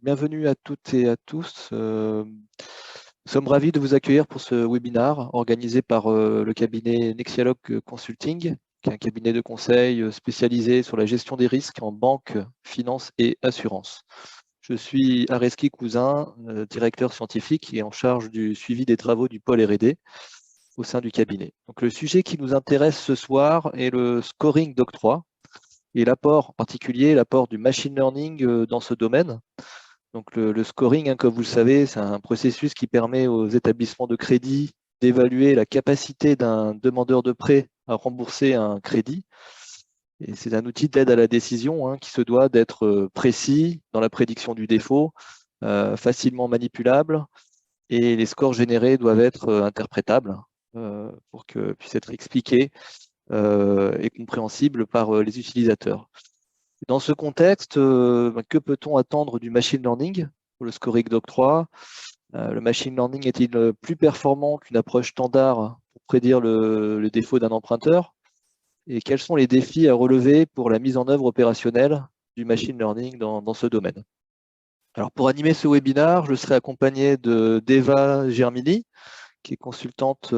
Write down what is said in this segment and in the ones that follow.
Bienvenue à toutes et à tous. Nous sommes ravis de vous accueillir pour ce webinaire organisé par le cabinet Nexialog Consulting, qui est un cabinet de conseil spécialisé sur la gestion des risques en banque, finance et assurance. Je suis Areski Cousin, directeur scientifique et en charge du suivi des travaux du pôle R&D au sein du cabinet. Donc, le sujet qui nous intéresse ce soir est le scoring d'octroi et l'apport, en particulier l'apport du machine learning dans ce domaine. Donc le scoring, comme vous le savez, c'est un processus qui permet aux établissements de crédit d'évaluer la capacité d'un demandeur de prêt à rembourser un crédit. Et c'est un outil d'aide à la décision qui se doit d'être précis dans la prédiction du défaut, facilement manipulable, et les scores générés doivent être interprétables pour que puissent être expliqués et compréhensibles par les utilisateurs. Dans ce contexte, que peut-on attendre du machine learning pour le scoring d'octroi? Le machine learning est-il plus performant qu'une approche standard pour prédire le défaut d'un emprunteur? Et quels sont les défis à relever pour la mise en œuvre opérationnelle du machine learning dans ce domaine? Alors, pour animer ce webinaire, je serai accompagné d'Eva Germini, qui est consultante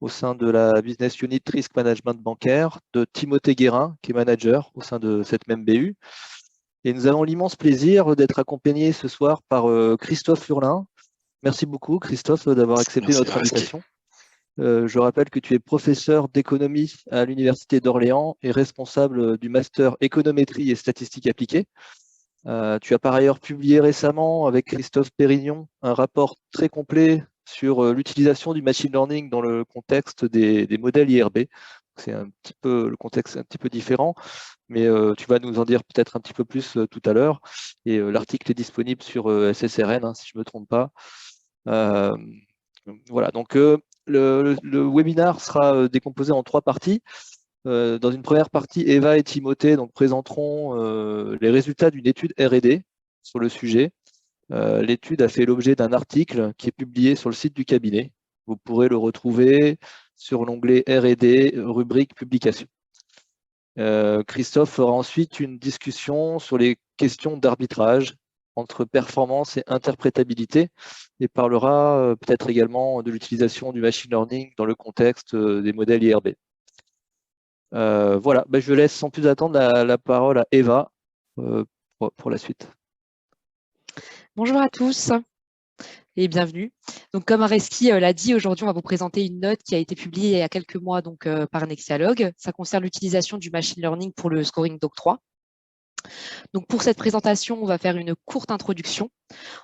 au sein de la Business Unit Risk Management bancaire, de Timothée Guérin, qui est manager au sein de cette même BU. Et nous avons l'immense plaisir d'être accompagnés ce soir par Christophe Furlin. Merci beaucoup, Christophe, d'avoir accepté notre invitation. Je rappelle que tu es professeur d'économie à l'Université d'Orléans et responsable du master économétrie et statistiques appliquées. Tu as par ailleurs publié récemment avec Christophe Pérignon un rapport très complet sur l'utilisation du machine learning dans le contexte des modèles IRB. C'est un petit peu le contexte un petit peu différent, mais tu vas nous en dire peut-être un petit peu plus tout à l'heure. Et l'article est disponible sur SSRN, si je ne me trompe pas. Voilà, donc le webinaire sera décomposé en 3 parties. Dans une première partie, Eva et Timothée présenteront les résultats d'une étude R&D sur le sujet. L'étude a fait l'objet d'un article qui est publié sur le site du cabinet. Vous pourrez le retrouver sur l'onglet R&D, rubrique publication. Christophe fera ensuite une discussion sur les questions d'arbitrage entre performance et interprétabilité et parlera peut-être également de l'utilisation du machine learning dans le contexte des modèles IRB. Voilà, je laisse sans plus attendre la parole à Eva pour la suite. Bonjour à tous et bienvenue. Donc, comme Areski l'a dit, aujourd'hui, on va vous présenter une note qui a été publiée il y a quelques mois par Nexialog. Ça concerne l'utilisation du machine learning pour le scoring d'octroi. Donc, pour cette présentation, on va faire une courte introduction.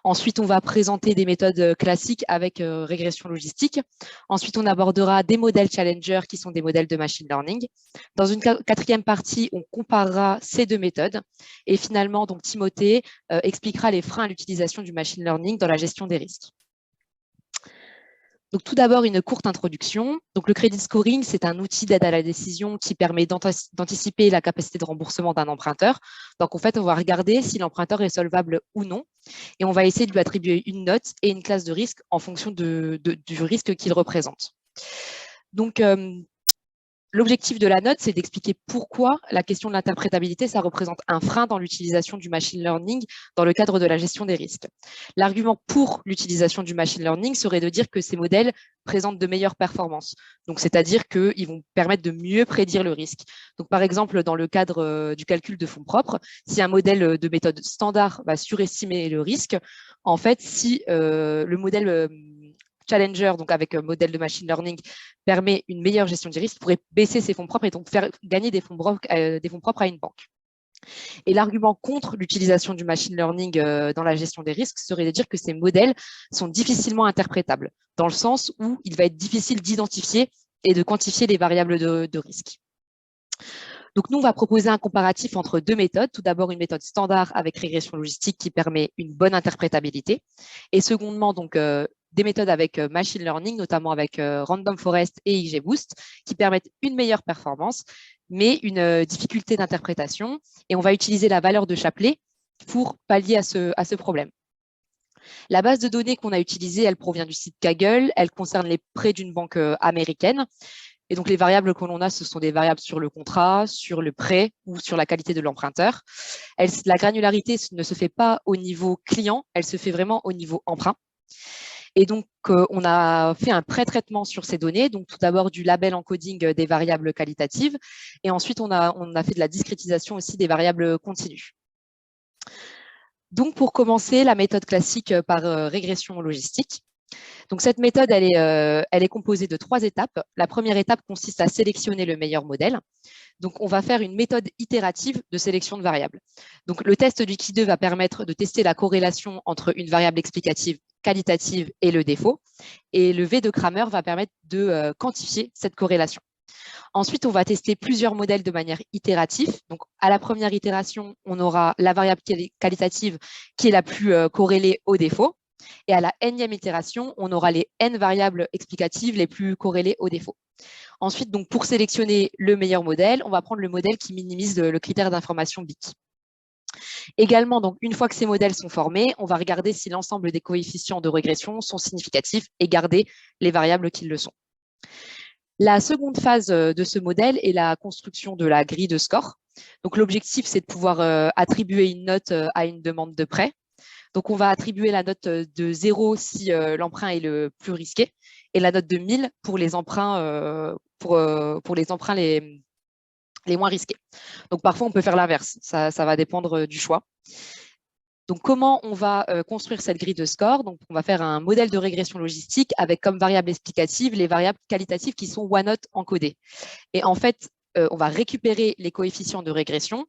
Ensuite, on va présenter des méthodes classiques avec régression logistique. Ensuite, on abordera des modèles challenger qui sont des modèles de machine learning. Dans une quatrième partie, on comparera ces 2 méthodes. Et finalement, donc, Timothée expliquera les freins à l'utilisation du machine learning dans la gestion des risques. Donc, tout d'abord, une courte introduction. Donc, le credit scoring, c'est un outil d'aide à la décision qui permet d'anticiper la capacité de remboursement d'un emprunteur. Donc, en fait, on va regarder si l'emprunteur est solvable ou non et on va essayer de lui attribuer une note et une classe de risque en fonction du risque qu'il représente. Donc, l'objectif de la note, c'est d'expliquer pourquoi la question de l'interprétabilité, ça représente un frein dans l'utilisation du machine learning dans le cadre de la gestion des risques. L'argument pour l'utilisation du machine learning serait de dire que ces modèles présentent de meilleures performances. Donc, c'est-à-dire qu'ils vont permettre de mieux prédire le risque. Donc, par exemple, dans le cadre du calcul de fonds propres, si un modèle de méthode standard va surestimer le risque, en fait, si le modèle Challenger, donc avec un modèle de machine learning, permet une meilleure gestion du risque, pourrait baisser ses fonds propres et donc faire gagner des fonds propres à une banque. Et l'argument contre l'utilisation du machine learning dans la gestion des risques serait de dire que ces modèles sont difficilement interprétables, dans le sens où il va être difficile d'identifier et de quantifier les variables de risque. Donc, nous, on va proposer un comparatif entre 2 méthodes. Tout d'abord, une méthode standard avec régression logistique qui permet une bonne interprétabilité. Et secondement, donc, des méthodes avec machine learning, notamment avec Random Forest et XGBoost, qui permettent une meilleure performance, mais une difficulté d'interprétation. Et on va utiliser la valeur de Shapley pour pallier à ce problème. La base de données qu'on a utilisée, elle provient du site Kaggle. Elle concerne les prêts d'une banque américaine. Et donc, les variables que l'on a, ce sont des variables sur le contrat, sur le prêt ou sur la qualité de l'emprunteur. La granularité ne se fait pas au niveau client, elle se fait vraiment au niveau emprunt. Et donc, on a fait un pré-traitement sur ces données. Donc, tout d'abord, du label encoding des variables qualitatives. Et ensuite, on a fait de la discrétisation aussi des variables continues. Donc, pour commencer, la méthode classique par régression logistique. Donc, cette méthode, elle est composée de 3 étapes. La première étape consiste à sélectionner le meilleur modèle. Donc, on va faire une méthode itérative de sélection de variables. Donc, le test du Qui2 va permettre de tester la corrélation entre une variable explicative qualitative et le défaut. Et le V de Kramer va permettre de quantifier cette corrélation. Ensuite, on va tester plusieurs modèles de manière itérative. Donc, à la première itération, on aura la variable qualitative qui est la plus corrélée au défaut. Et à la nème itération, on aura les n variables explicatives les plus corrélées au défaut. Ensuite, donc, pour sélectionner le meilleur modèle, on va prendre le modèle qui minimise le critère d'information BIC. Également, donc, une fois que ces modèles sont formés, on va regarder si l'ensemble des coefficients de régression sont significatifs et garder les variables qui le sont. La seconde phase de ce modèle est la construction de la grille de score. Donc, l'objectif, c'est de pouvoir attribuer une note à une demande de prêt. Donc, on va attribuer la note de 0 si l'emprunt est le plus risqué et la note de 1000 pour les emprunts, pour les emprunts les moins risqués. Donc, parfois, on peut faire l'inverse. Ça va dépendre du choix. Donc, comment on va construire cette grille de score? Donc, on va faire un modèle de régression logistique avec comme variable explicative les variables qualitatives qui sont one-hot encodées. Et en fait, on va récupérer les coefficients de régression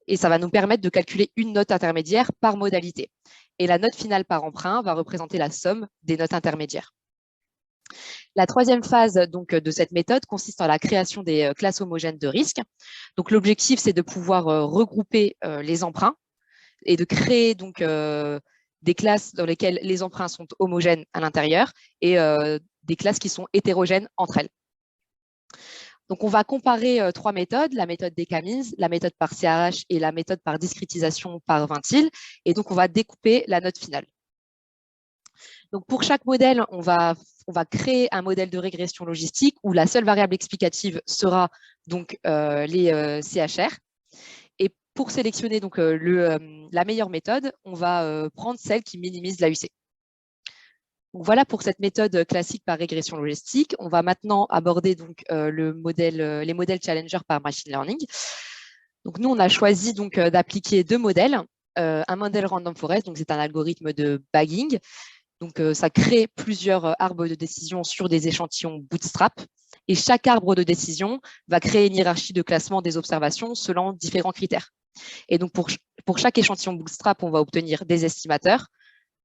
et ça va nous permettre de calculer une note intermédiaire par modalité. Et la note finale par emprunt va représenter la somme des notes intermédiaires. La troisième phase donc, de cette méthode consiste en la création des classes homogènes de risque. Donc, l'objectif, c'est de pouvoir regrouper les emprunts et de créer donc, des classes dans lesquelles les emprunts sont homogènes à l'intérieur et des classes qui sont hétérogènes entre elles. Donc, on va comparer 3 méthodes, la méthode des Camins, la méthode par CRH et la méthode par discrétisation par Vintile. Et donc, on va découper la note finale. Donc, pour chaque modèle, on va créer un modèle de régression logistique où la seule variable explicative sera donc les CHR. Et pour sélectionner donc, la meilleure méthode, on va prendre celle qui minimise l'AUC. Donc, voilà pour cette méthode classique par régression logistique. On va maintenant aborder donc, les modèles Challenger par machine learning. Donc, nous, on a choisi d'appliquer 2 modèles. Un modèle Random Forest, donc c'est un algorithme de bagging. Donc, ça crée plusieurs arbres de décision sur des échantillons bootstrap. Et chaque arbre de décision va créer une hiérarchie de classement des observations selon différents critères. Et donc, pour chaque échantillon bootstrap, on va obtenir des estimateurs,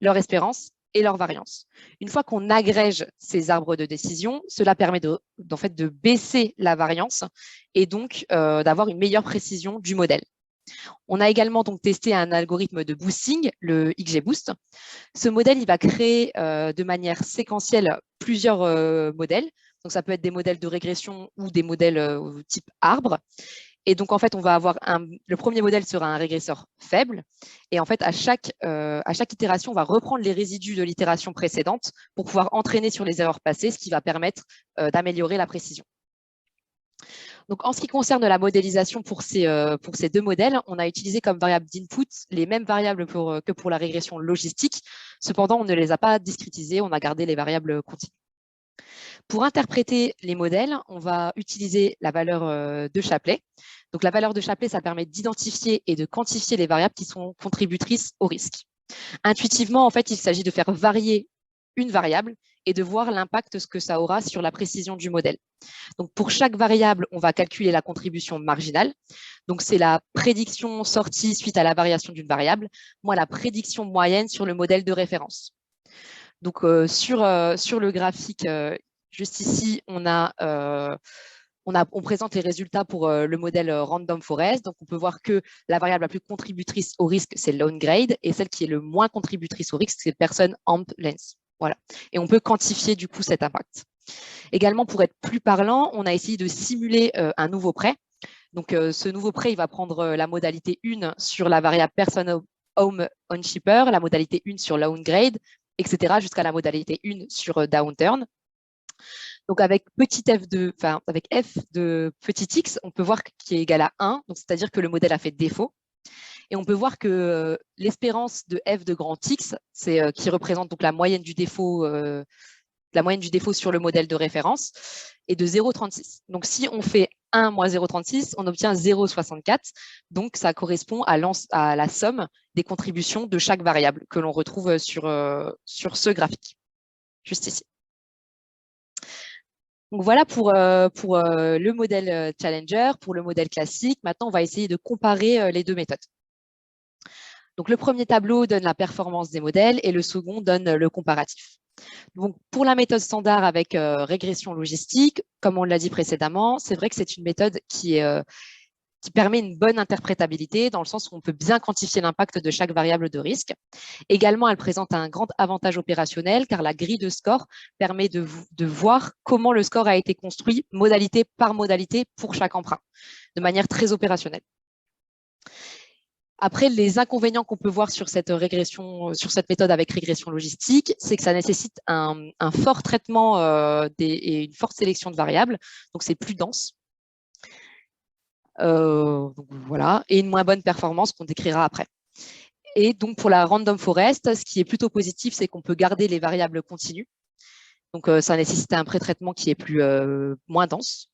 leur espérance et leur variance. Une fois qu'on agrège ces arbres de décision, cela permet en fait, de baisser la variance et donc d'avoir une meilleure précision du modèle. On a également donc testé un algorithme de boosting, le XGBoost. Ce modèle, il va créer de manière séquentielle plusieurs modèles. Donc, ça peut être des modèles de régression ou des modèles type arbre. Et donc, en fait, on va avoir le premier modèle sera un régresseur faible. Et en fait, à chaque itération, on va reprendre les résidus de l'itération précédente pour pouvoir entraîner sur les erreurs passées, ce qui va permettre d'améliorer la précision. Donc, en ce qui concerne la modélisation pour ces 2 modèles, on a utilisé comme variable d'input les mêmes variables que pour la régression logistique. Cependant, on ne les a pas discrétisées, on a gardé les variables continues. Pour interpréter les modèles, on va utiliser la valeur de Shapley. Donc, la valeur de Shapley, ça permet d'identifier et de quantifier les variables qui sont contributrices au risque. Intuitivement, en fait, il s'agit de faire varier une variable et de voir l'impact que ça aura sur la précision du modèle. Donc, pour chaque variable, on va calculer la contribution marginale. Donc, c'est la prédiction sortie suite à la variation d'une variable, moins la prédiction moyenne sur le modèle de référence. Donc, sur le graphique, juste ici, on présente les résultats pour le modèle Random Forest. Donc, on peut voir que la variable la plus contributrice au risque, c'est Lone Grade, et celle qui est le moins contributrice au risque, c'est Person Amp Length. Voilà. Et on peut quantifier du coup cet impact. Également, pour être plus parlant, on a essayé de simuler un nouveau prêt. Donc, ce nouveau prêt, il va prendre la modalité 1 sur la variable Person Home on Shipper, la modalité 1 sur Lone Grade, etc., jusqu'à la modalité 1 sur Downturn. Donc avec avec f de petit x, on peut voir qu'il est égal à 1, donc c'est-à-dire que le modèle a fait défaut. Et on peut voir que l'espérance de f de grand X, qui représente donc la moyenne du défaut sur le modèle de référence, est de 0,36. Donc si on fait 1 moins 0,36, on obtient 0,64. Donc ça correspond à la somme des contributions de chaque variable que l'on retrouve sur ce graphique, juste ici. Donc voilà pour le modèle Challenger, pour le modèle classique. Maintenant, on va essayer de comparer les deux méthodes. Donc, le premier tableau donne la performance des modèles et le second donne le comparatif. Donc, pour la méthode standard avec régression logistique, comme on l'a dit précédemment, c'est vrai que c'est une méthode qui permet une bonne interprétabilité dans le sens où on peut bien quantifier l'impact de chaque variable de risque. Également, elle présente un grand avantage opérationnel car la grille de score permet de voir comment le score a été construit modalité par modalité pour chaque emprunt, de manière très opérationnelle. Après, les inconvénients qu'on peut voir sur cette méthode avec régression logistique, c'est que ça nécessite un fort traitement et une forte sélection de variables, donc c'est plus dense. Donc voilà, et une moins bonne performance qu'on décrira après. Et donc pour la random forest, ce qui est plutôt positif, c'est qu'on peut garder les variables continues. Donc ça nécessite un pré-traitement qui est moins dense.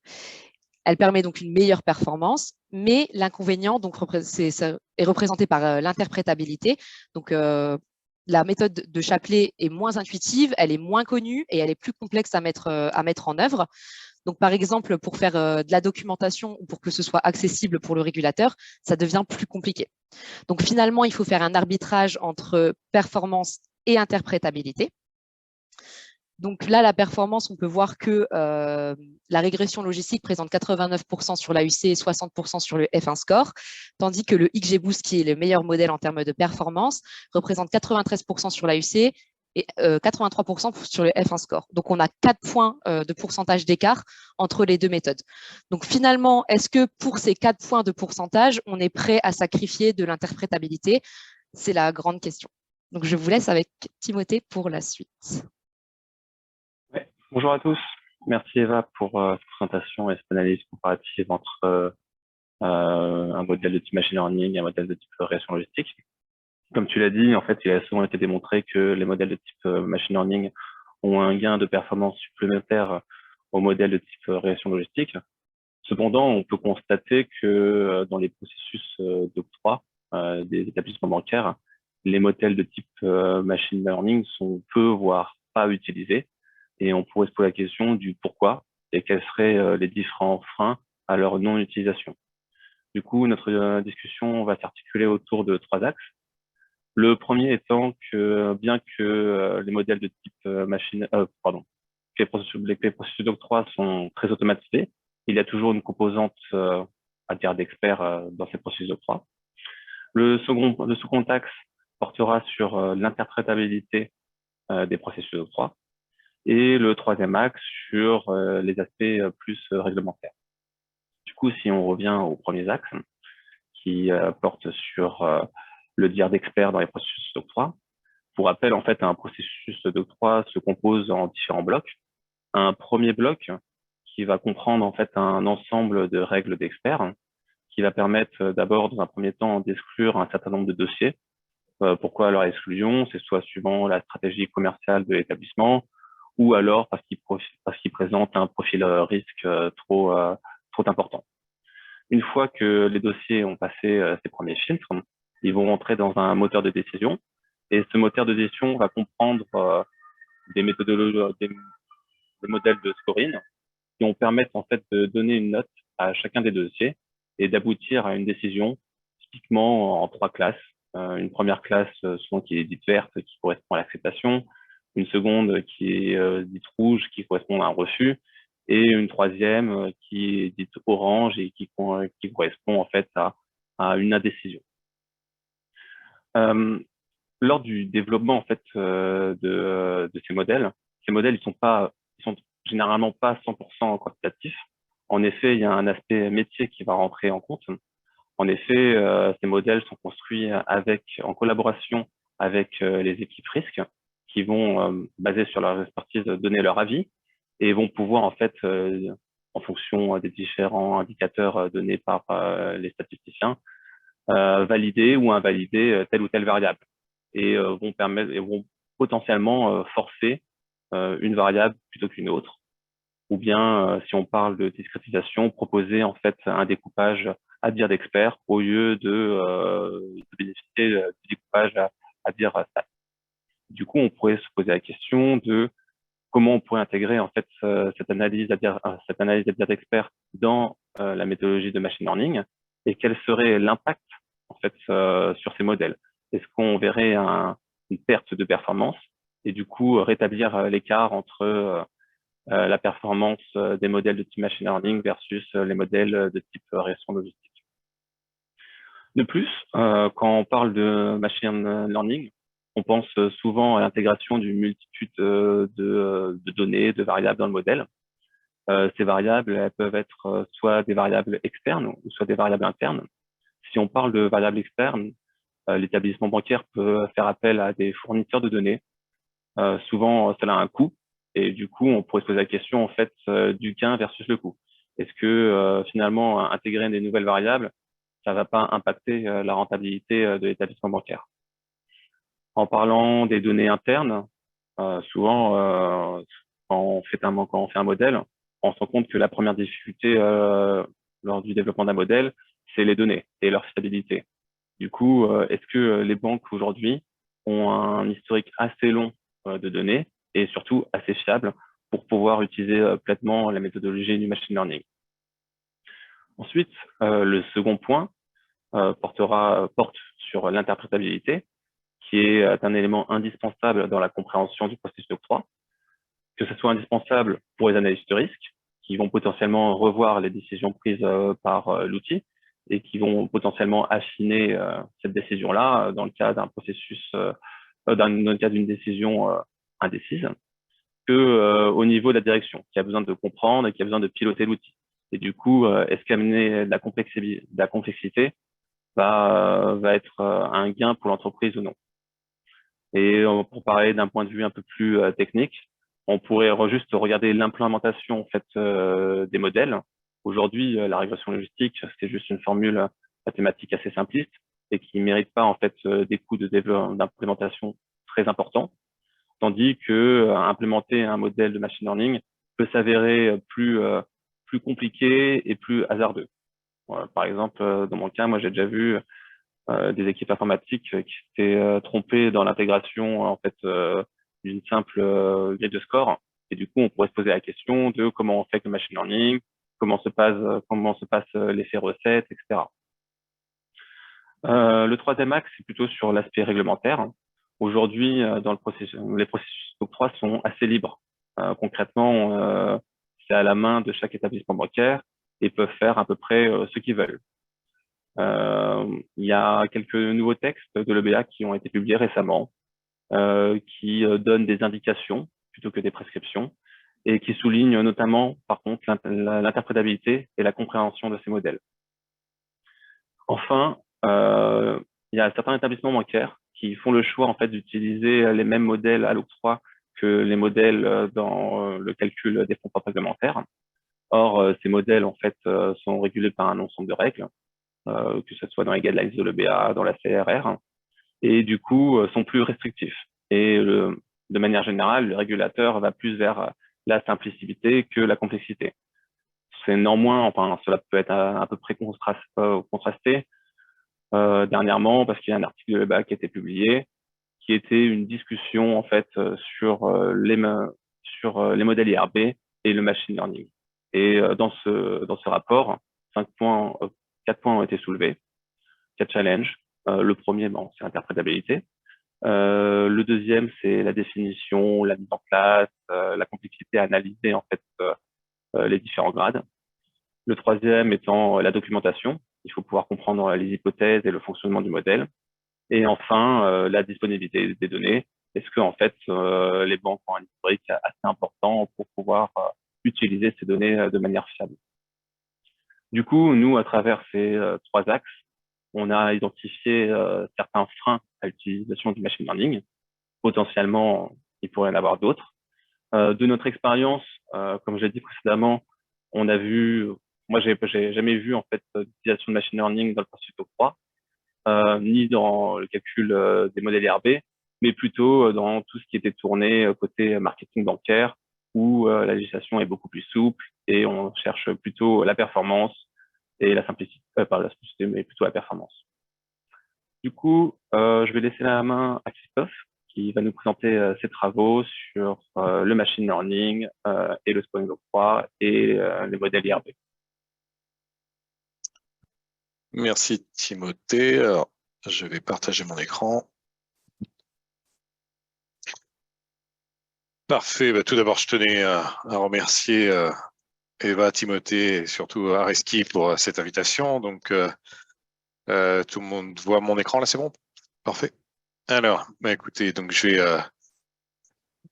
Elle permet donc une meilleure performance, mais l'inconvénient est représenté par l'interprétabilité. Donc, la méthode de Chapelet est moins intuitive, elle est moins connue et elle est plus complexe à mettre en œuvre. Donc, par exemple, pour faire de la documentation ou pour que ce soit accessible pour le régulateur, ça devient plus compliqué. Donc, finalement, il faut faire un arbitrage entre performance et interprétabilité. Donc là, la performance, on peut voir que la régression logistique présente 89% sur l'AUC et 60% sur le F1 score, tandis que le XGBoost, qui est le meilleur modèle en termes de performance, représente 93% sur l'AUC et 83% sur le F1 score. Donc, on a 4 points de pourcentage d'écart entre les deux méthodes. Donc, finalement, est-ce que pour ces 4 points de pourcentage, on est prêt à sacrifier de l'interprétabilité? C'est la grande question. Donc, je vous laisse avec Timothée pour la suite. Ouais. Bonjour à tous. Merci Eva pour cette présentation et cette analyse comparative entre un modèle de type machine learning et un modèle de type régression logistique. Comme tu l'as dit, en fait, il a souvent été démontré que les modèles de type machine learning ont un gain de performance supplémentaire au modèle de type régression logistique. Cependant, on peut constater que dans les processus d'octroi des établissements bancaires, les modèles de type machine learning sont peu, voire pas utilisés. Et on pourrait se poser la question du pourquoi et quels seraient les différents freins à leur non-utilisation. Du coup, notre discussion va s'articuler autour de 3 axes. Le premier étant que bien que les modèles de type que les processus d'octroi sont très automatisés, il y a toujours une composante à dire d'experts dans ces processus d'octroi. Le second axe portera sur l'interprétabilité des processus d'octroi. Et le troisième axe sur les aspects plus réglementaires. Du coup, si on revient aux premiers axes qui portent sur le dire d'expert dans les processus d'octroi, pour rappel, en fait, un processus d'octroi se compose en différents blocs. Un premier bloc qui va comprendre en fait un ensemble de règles d'experts qui va permettre d'abord, dans un premier temps, d'exclure un certain nombre de dossiers. Pourquoi leur exclusion? C'est soit suivant la stratégie commerciale de l'établissement, ou alors parce qu'il présente un profil risque trop important. Une fois que les dossiers ont passé ces premiers filtres, ils vont rentrer dans un moteur de décision. Et ce moteur de décision va comprendre des méthodologies, des modèles de scoring qui vont permettre en fait de donner une note à chacun des dossiers et d'aboutir à une décision typiquement en 3 classes. Une première classe souvent qui est dite verte, qui correspond à l'acceptation, une seconde qui est dite rouge, qui correspond à un refus, et une troisième qui est dite orange et qui correspond en fait à une indécision. Lors du développement en fait de ces modèles ils sont généralement pas 100% quantitatifs. En effet, il y a un aspect métier qui va rentrer en compte. En effet, ces modèles sont construits en collaboration avec les équipes risques qui vont, basées sur leur expertise, donner leur avis. et vont pouvoir en fait, en fonction des différents indicateurs donnés par les statisticiens, valider ou invalider telle ou telle variable et vont potentiellement forcer une variable plutôt qu'une autre. Ou bien, si on parle de discrétisation, proposer en fait un découpage à dire d'expert au lieu de bénéficier du découpage à dire stat. Du coup, on pourrait se poser la question de comment on pourrait intégrer en fait cette analyse à dire d'expert dans la méthodologie de machine learning et quel serait l'impact en fait sur ces modèles. Est-ce qu'on verrait une perte de performance et du coup rétablir l'écart entre la performance des modèles de type machine learning versus les modèles de type régression logistique. De plus, quand on parle de machine learning, on pense souvent à l'intégration d'une multitude de données, de variables dans le modèle. Ces variables, elles peuvent être soit des variables externes ou soit des variables internes. Si on parle de variables externes, l'établissement bancaire peut faire appel à des fournisseurs de données. Souvent, cela a un coût. Et du coup, on pourrait se poser la question en fait du gain versus le coût. Est-ce que finalement intégrer des nouvelles variables, ça va pas impacter la rentabilité de l'établissement bancaire? En parlant des données internes, souvent quand on fait un modèle, on se rend compte que la première difficulté lors du développement d'un modèle, c'est les données et leur stabilité. Du coup, est-ce que les banques aujourd'hui ont un historique assez long de données et surtout assez fiable pour pouvoir utiliser pleinement la méthodologie du machine learning? Ensuite, le second point porte sur l'interprétabilité, qui est un élément indispensable dans la compréhension du processus d'octroi, que ce soit indispensable pour les analystes de risque, qui vont potentiellement revoir les décisions prises par l'outil et qui vont potentiellement affiner cette décision-là dans le cas d'un processus, dans le cas d'une décision indécise, que au niveau de la direction, qui a besoin de comprendre et qui a besoin de piloter l'outil. Et du coup, est-ce qu'amener de la complexité va être un gain pour l'entreprise ou non? Et pour parler d'un point de vue un peu plus technique, on pourrait juste regarder l'implémentation en fait des modèles. Aujourd'hui, la régression logistique, c'est juste une formule mathématique assez simpliste et qui ne mérite pas en fait des coûts de développement d'implémentation très importants, tandis que implémenter un modèle de machine learning peut s'avérer plus compliqué et plus hasardeux. Par exemple, dans mon cas, moi j'ai déjà vu des équipes informatiques qui s'étaient trompées dans l'intégration en fait d'une simple grille de score. Et du coup, on pourrait se poser la question de comment on fait le machine learning, comment se passe l'effet recette, etc. Le troisième axe, c'est plutôt sur l'aspect réglementaire. Aujourd'hui, dans les processus d'octroi sont assez libres. Concrètement, c'est à la main de chaque établissement bancaire et peuvent faire à peu près ce qu'ils veulent. Il y a quelques nouveaux textes de l'EBA qui ont été publiés récemment, qui donnent des indications plutôt que des prescriptions et qui soulignent notamment, par contre, l'interprétabilité et la compréhension de ces modèles. Enfin, il y a certains établissements bancaires qui font le choix en fait d'utiliser les mêmes modèles à l'octroi que les modèles dans le calcul des fonds propres réglementaires. Or, ces modèles en fait sont régulés par un ensemble de règles, que ce soit dans les guidelines de l'EBA, dans la CRR, et du coup sont plus restrictifs. Et de manière générale, le régulateur va plus vers la simplicité que la complexité. C'est néanmoins, enfin, cela peut être à peu près contrasté dernièrement parce qu'il y a un article de l'EBA qui a été publié, qui était une discussion en fait sur les modèles IRB et le machine learning. Et dans ce rapport, 4 points ont été soulevés, 4 challenges. Le premier, bon, c'est l'interprétabilité. Le deuxième, c'est la définition, la mise en place, la complexité à analyser en fait les différents grades. Le troisième étant la documentation. Il faut pouvoir comprendre les hypothèses et le fonctionnement du modèle. Et enfin, la disponibilité des données. Est-ce que en fait les banques ont un historique assez important pour pouvoir utiliser ces données de manière fiable? Du coup, nous, à travers ces 3 axes, on a identifié certains freins à l'utilisation du machine learning. Potentiellement, il pourrait y en avoir d'autres. De notre expérience, Comme je l'ai dit précédemment, on a vu, moi j'ai jamais vu en fait d'utilisation de machine learning dans le processus d'octroi, ni dans le calcul des modèles IRB, mais plutôt dans tout ce qui était tourné côté marketing bancaire, où la législation est beaucoup plus souple et on cherche plutôt la performance et la simplicité, pas la simplicité, mais plutôt la performance. Du coup, je vais laisser la main à Christophe, qui va nous présenter ses travaux sur le machine learning et le scoring d'octroi et les modèles IRB. Merci Timothée. Alors, je vais partager mon écran. Parfait. Bah, tout d'abord, je tenais à remercier Eva, Timothée et surtout Areski pour cette invitation. Donc, tout le monde voit mon écran là, c'est bon? Parfait. Alors, bah, écoutez, donc je vais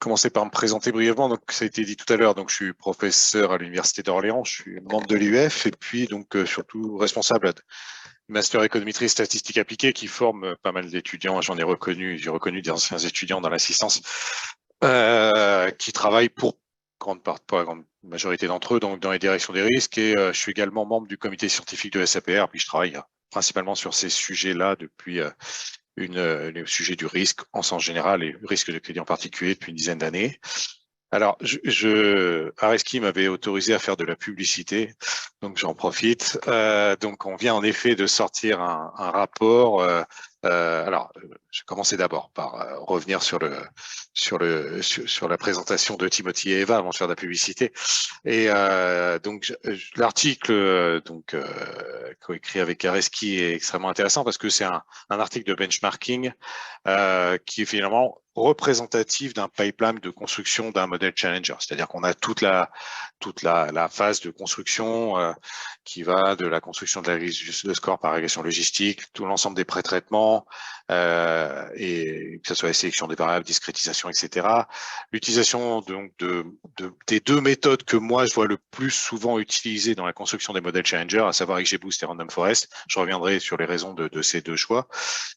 commencer par me présenter brièvement. Donc, ça a été dit tout à l'heure. Donc, je suis professeur à l'Université d'Orléans. Je suis membre de l'UF et puis donc surtout responsable de Master économétrie et statistique appliquée qui forme pas mal d'étudiants. J'ai reconnu des anciens étudiants dans l'assistance qui travaillent pour la grande majorité d'entre eux donc dans les directions des risques. Et je suis également membre du comité scientifique de SAPR. Puis je travaille principalement sur ces sujets-là depuis le sujet du risque en sens général et le risque de crédit en particulier depuis une dizaine d'années. Alors, Areski m'avait autorisé à faire de la publicité, donc j'en profite. Donc, on vient en effet de sortir un rapport. Alors, je commençais d'abord par revenir sur la présentation de Timothy et Eva avant de faire de la publicité. Et donc, l'article coécrit avec Areski est extrêmement intéressant parce que c'est un article de benchmarking qui est finalement représentatif d'un pipeline de construction d'un modèle challenger. C'est-à-dire qu'on a toute la phase de construction qui va de la construction de la grille de score par régression logistique, tout l'ensemble des pré-traitements, et que ce soit la sélection des variables, discrétisation, etc. L'utilisation donc des deux méthodes que moi je vois le plus souvent utilisées dans la construction des modèles challenger, à savoir XGBoost et Random Forest. Je reviendrai sur les raisons de ces deux choix.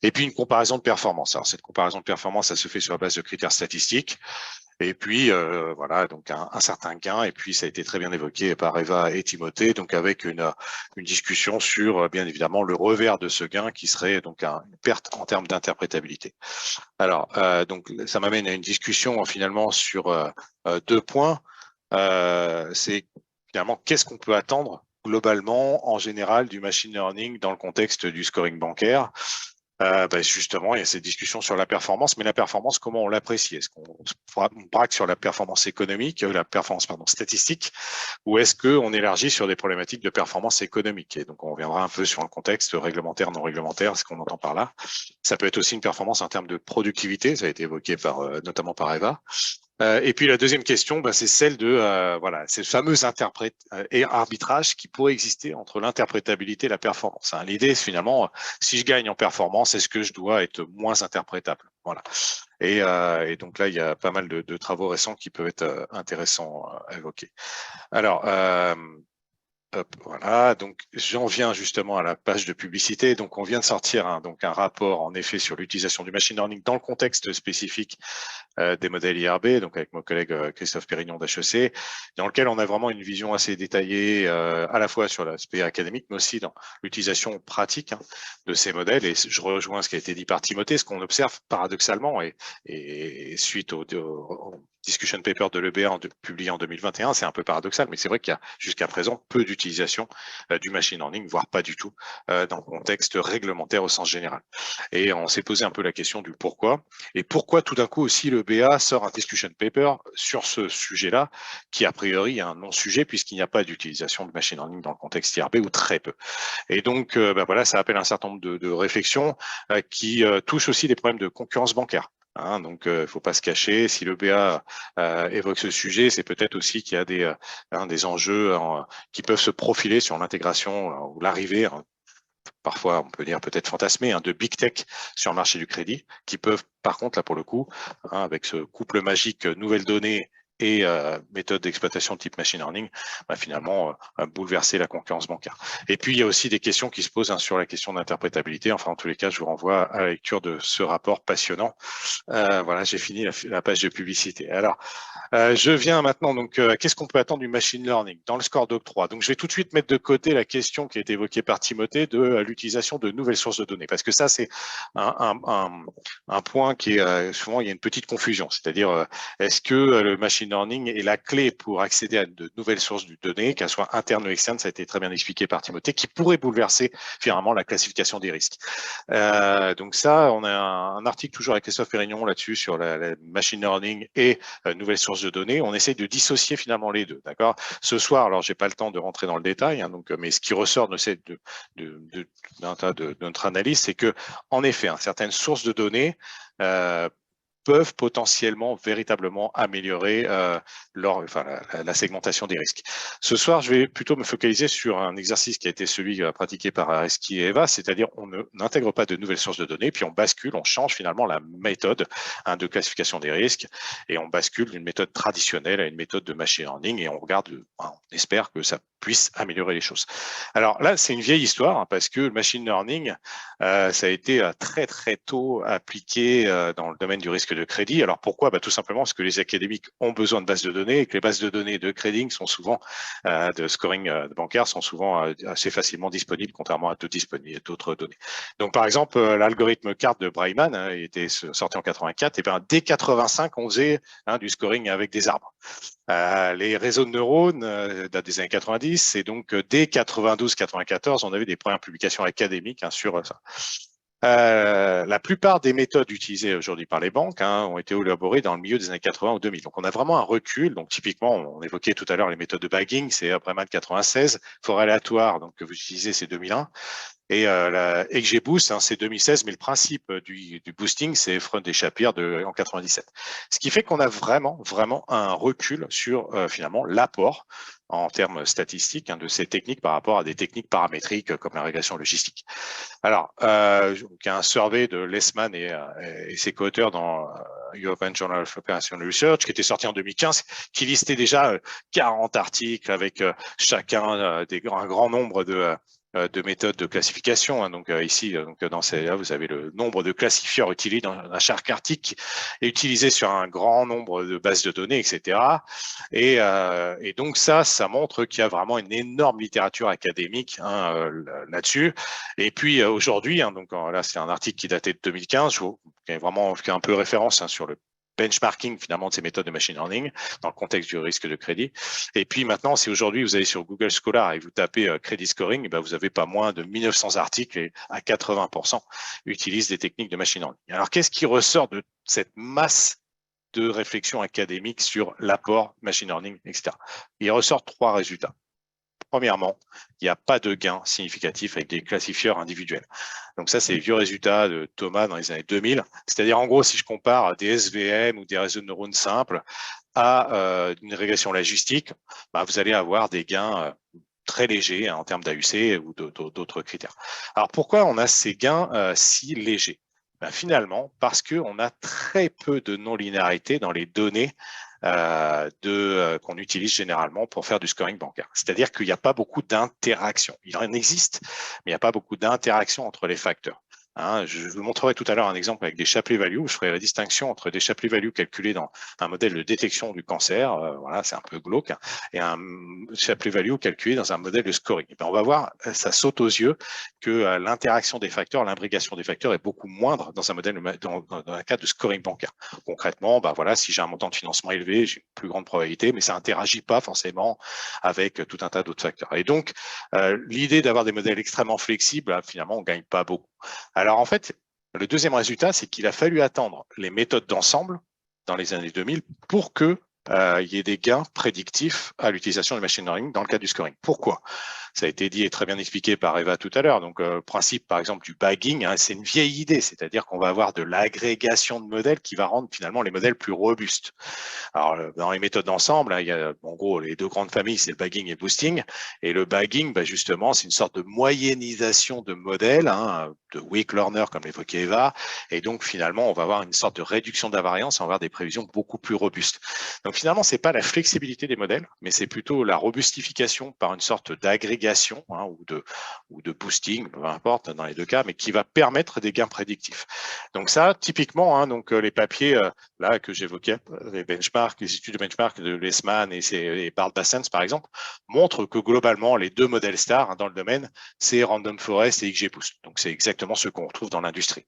Et puis une comparaison de performance. Alors cette comparaison de performance, ça se fait sur la base de critères statistiques. Et puis voilà, donc un certain gain. Et puis ça a été très bien évoqué par Eva et Timothée, donc avec une discussion sur bien évidemment le revers de ce gain qui serait donc une perte en termes d'interprétabilité. Alors donc ça m'amène à une discussion finalement sur deux points. C'est finalement qu'est-ce qu'on peut attendre globalement en général du machine learning dans le contexte du scoring bancaire. Justement, il y a cette discussion sur la performance, mais la performance, comment on l'apprécie? Est-ce qu'on braque sur la performance économique, la performance statistique, ou est-ce qu'on élargit sur des problématiques de performance économique? Et donc, on reviendra un peu sur le contexte réglementaire, non réglementaire, ce qu'on entend par là. Ça peut être aussi une performance en termes de productivité, ça a été évoqué notamment par Eva. Et puis la deuxième question, c'est celle de voilà, ces fameux et arbitrage qui pourrait exister entre l'interprétabilité et la performance. L'idée, c'est finalement, si je gagne en performance, est-ce que je dois être moins interprétable? Voilà. Et donc là, il y a pas mal de travaux récents qui peuvent être intéressants à évoquer. Alors, voilà, donc j'en viens justement à la page de publicité. Donc on vient de sortir un rapport en effet sur l'utilisation du machine learning dans le contexte spécifique des modèles IRB, donc avec mon collègue Christophe Pérignon d'HEC, dans lequel on a vraiment une vision assez détaillée à la fois sur l'aspect académique, mais aussi dans l'utilisation pratique de ces modèles. Et je rejoins ce qui a été dit par Timothée, ce qu'on observe paradoxalement et suite au discussion paper de l'EBA publié en 2021, c'est un peu paradoxal, mais c'est vrai qu'il y a jusqu'à présent peu d'utilisation du machine learning, voire pas du tout dans le contexte réglementaire au sens général. Et on s'est posé un peu la question du pourquoi. Et pourquoi tout d'un coup aussi l'EBA sort un discussion paper sur ce sujet-là, qui a priori est un non-sujet puisqu'il n'y a pas d'utilisation de machine learning dans le contexte IRB ou très peu. Et donc voilà, ça appelle un certain nombre de réflexions qui touchent aussi des problèmes de concurrence bancaire. Donc, il ne faut pas se cacher. Si l'EBA évoque ce sujet, c'est peut-être aussi qu'il y a des enjeux qui peuvent se profiler sur l'intégration ou l'arrivée, parfois on peut dire peut-être fantasmé, de big tech sur le marché du crédit, qui peuvent par contre, là pour le coup, avec ce couple magique nouvelles données et méthodes d'exploitation type machine learning, finalement, bouleverser la concurrence bancaire. Et puis, il y a aussi des questions qui se posent sur la question d'interprétabilité. Enfin, en tous les cas, je vous renvoie à la lecture de ce rapport passionnant. Voilà, j'ai fini la page de publicité. Alors, je viens maintenant, donc, qu'est-ce qu'on peut attendre du machine learning dans le score d'octroi? Donc, je vais tout de suite mettre de côté la question qui a été évoquée par Timothée de l'utilisation de nouvelles sources de données, parce que ça, c'est un point qui est souvent, il y a une petite confusion, c'est-à-dire, est-ce que le machine learning est la clé pour accéder à de nouvelles sources de données, qu'elles soient internes ou externes, ça a été très bien expliqué par Timothée, qui pourrait bouleverser finalement la classification des risques. Donc ça, on a un article toujours avec Christophe Pérignon là-dessus sur la machine learning et nouvelles sources de données. On essaie de dissocier finalement les deux, d'accord? Ce soir, alors j'ai pas le temps de rentrer dans le détail, mais ce qui ressort de notre analyse, c'est que en effet, certaines sources de données peuvent potentiellement véritablement améliorer la segmentation des risques. Ce soir, je vais plutôt me focaliser sur un exercice qui a été celui pratiqué par Areski et Eva, c'est-à-dire on n'intègre pas de nouvelles sources de données, puis on bascule, on change finalement la méthode de classification des risques, et on bascule d'une méthode traditionnelle à une méthode de machine learning, et on regarde, on espère que ça puisse améliorer les choses. Alors là, c'est une vieille histoire, parce que le machine learning, ça a été très très tôt appliqué dans le domaine du risque de crédit. Alors pourquoi? Tout simplement parce que les académiques ont besoin de bases de données et que les bases de données de trading sont souvent, de scoring bancaire, sont souvent assez facilement disponibles, contrairement à d'autres données. Donc par exemple, l'algorithme CART de Breiman était sorti en 84, et dès 85, on faisait du scoring avec des arbres. Les réseaux de neurones datent des années 90, et donc dès 92-94, on avait des premières publications académiques sur ça. La plupart des méthodes utilisées aujourd'hui par les banques ont été élaborées dans le milieu des années 80 ou 2000. Donc, on a vraiment un recul. Donc, typiquement, on évoquait tout à l'heure les méthodes de bagging, c'est Breiman 96, fort aléatoire, donc que vous utilisez, c'est 2001. Et la XGBoost, c'est 2016, mais le principe du boosting, c'est Freund et Shapiro en 97. Ce qui fait qu'on a vraiment un recul sur finalement l'apport en termes statistiques de ces techniques par rapport à des techniques paramétriques comme la régression logistique. Alors, il y a un survey de Lessman et ses co-auteurs dans European Journal of Operational Research qui était sorti en 2015, qui listait déjà 40 articles avec chacun un grand nombre de méthodes de classification. Donc ici, dans celle-là, vous avez le nombre de classifieurs utilisés dans chaque article et utilisé sur un grand nombre de bases de données, etc. Et donc ça montre qu'il y a vraiment une énorme littérature académique là-dessus. Et puis aujourd'hui, donc là c'est un article qui datait de 2015, qui est vraiment un peu référence sur le benchmarking finalement de ces méthodes de machine learning dans le contexte du risque de crédit. Et puis maintenant, si aujourd'hui vous allez sur Google Scholar et vous tapez crédit scoring, vous n'avez pas moins de 1900 articles et à 80% utilisent des techniques de machine learning. Alors qu'est-ce qui ressort de cette masse de réflexion académique sur l'apport machine learning, etc. Il ressort 3 résultats. Premièrement, il n'y a pas de gain significatif avec des classifieurs individuels. Donc ça, c'est les vieux résultats de Thomas dans les années 2000. C'est-à-dire, en gros, si je compare des SVM ou des réseaux de neurones simples à une régression logistique, vous allez avoir des gains très légers en termes d'AUC ou d'autres critères. Alors, pourquoi on a ces gains si légers? Finalement, parce qu'on a très peu de non-linéarité dans les données qu'on utilise généralement pour faire du scoring bancaire. C'est-à-dire qu'il n'y a pas beaucoup d'interactions. Il en existe, mais il n'y a pas beaucoup d'interactions entre les facteurs. Je vous montrerai tout à l'heure un exemple avec des Shapley values où je ferai la distinction entre des Shapley values calculés dans un modèle de détection du cancer, voilà, c'est un peu glauque, et un Shapley value calculé dans un modèle de scoring. Et on va voir, ça saute aux yeux que l'interaction des facteurs, l'imbrication des facteurs est beaucoup moindre dans un modèle dans un cas de scoring bancaire. Concrètement, voilà, si j'ai un montant de financement élevé, j'ai une plus grande probabilité, mais ça interagit pas forcément avec tout un tas d'autres facteurs. Et donc, l'idée d'avoir des modèles extrêmement flexibles, finalement, on gagne pas beaucoup. Alors en fait, le deuxième résultat, c'est qu'il a fallu attendre les méthodes d'ensemble dans les années 2000 pour qu'il y ait des gains prédictifs à l'utilisation du machine learning dans le cas du scoring. Pourquoi? Ça a été dit et très bien expliqué par Eva tout à l'heure. Donc, le principe, par exemple, du bagging, hein, c'est une vieille idée, c'est-à-dire qu'on va avoir de l'agrégation de modèles qui va rendre finalement les modèles plus robustes. Alors, dans les méthodes d'ensemble, hein, il y a en gros les deux grandes familles, c'est le bagging et le boosting. Et le bagging, bah, justement, c'est une sorte de moyennisation de modèles, hein, de weak learner, comme l'évoquait Eva. Et donc, finalement, on va avoir une sorte de réduction de la variance, on va avoir des prévisions beaucoup plus robustes. Donc, finalement, c'est pas la flexibilité des modèles, mais c'est plutôt la robustification par une sorte d'agrégation, hein, ou de boosting, peu importe, dans les deux cas, mais qui va permettre des gains prédictifs. Donc ça, typiquement, hein, donc les papiers là que j'évoquais, les benchmarks, les études de benchmark de Leissman et Bart Bassens, par exemple, montrent que globalement, les deux modèles stars, hein, dans le domaine, c'est Random Forest et XGBoost. Donc c'est exactement ce qu'on retrouve dans l'industrie.